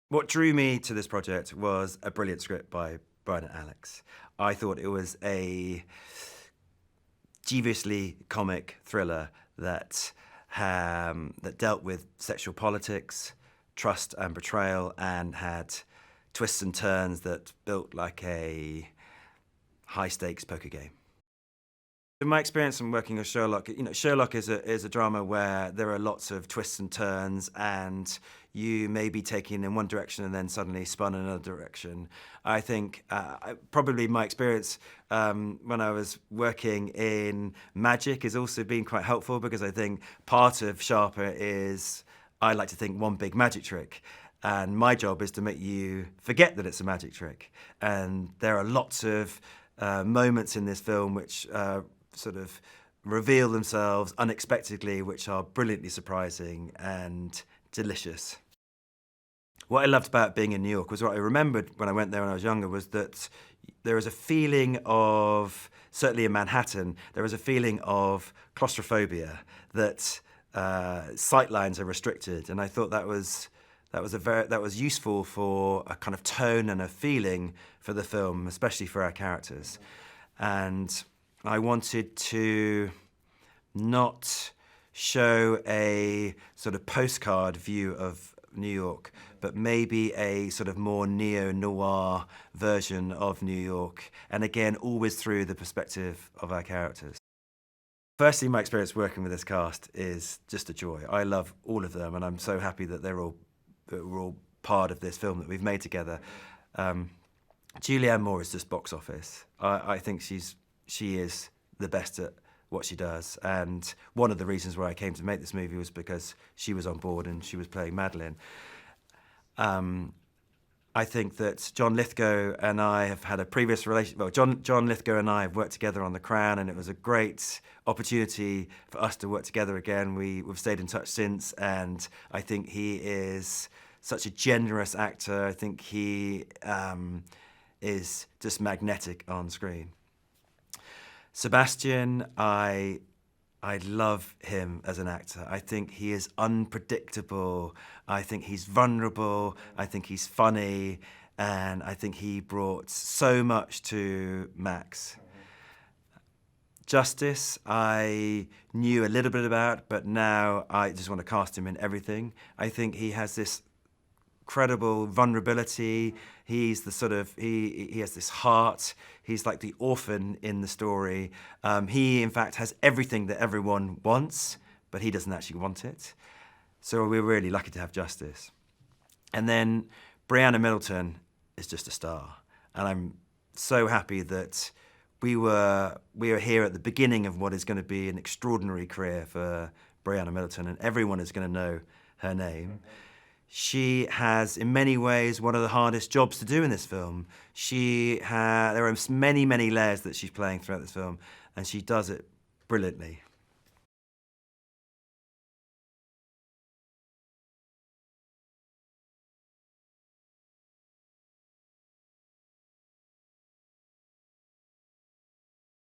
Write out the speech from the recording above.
What drew me to this project was a brilliant script by Brian and Alex. I thought it was a deviously comic thriller that dealt with sexual politics, trust and betrayal, and had twists and turns that built like a high-stakes poker game. In my experience in working with Sherlock, Sherlock is a drama where there are lots of twists and turns, and you may be taken in one direction and then suddenly spun in another direction. I think probably my experience when I was working in magic has also been quite helpful, because I think part of Sharper is, I like to think, one big magic trick. And my job is to make you forget that it's a magic trick. And there are lots of moments in this film which sort of reveal themselves unexpectedly, which are brilliantly surprising and delicious. What I loved about being in New York was, what I remembered when I went there when I was younger, was that there was a feeling of, certainly in Manhattan, there was a feeling of claustrophobia, that sight lines are restricted, and I thought that was useful for a kind of tone and a feeling for the film, especially for our characters. And I wanted to not show a sort of postcard view of New York, but maybe a sort of more neo-noir version of New York, and again, always through the perspective of our characters. Firstly, my experience working with this cast is just a joy. I love all of them, and I'm so happy that we're all part of this film that we've made together. Julianne Moore is just box office. I think she is the best at what she does, and one of the reasons why I came to make this movie was because she was on board and she was playing Madeline. I think that John Lithgow and I have had a previous relationship. Well, John Lithgow and I have worked together on The Crown, and it was a great opportunity for us to work together again. We've stayed in touch since, and I think he is such a generous actor. I think he is just magnetic on screen. Sebastian, I love him as an actor. I think he is unpredictable. I think he's vulnerable. I think he's funny. And I think he brought so much to Max. Justice, I knew a little bit about, but now I just want to cast him in everything. I think he has this incredible vulnerability. He's the sort of, he has this heart. He's like the orphan in the story. He, in fact, has everything that everyone wants, but he doesn't actually want it. So we're really lucky to have Justice. And then Brianna Middleton is just a star. And I'm so happy that we were here at the beginning of what is going to be an extraordinary career for Brianna Middleton, and everyone is going to know her name. She has, in many ways, one of the hardest jobs to do in this film. There are many, many layers that she's playing throughout this film, and she does it brilliantly.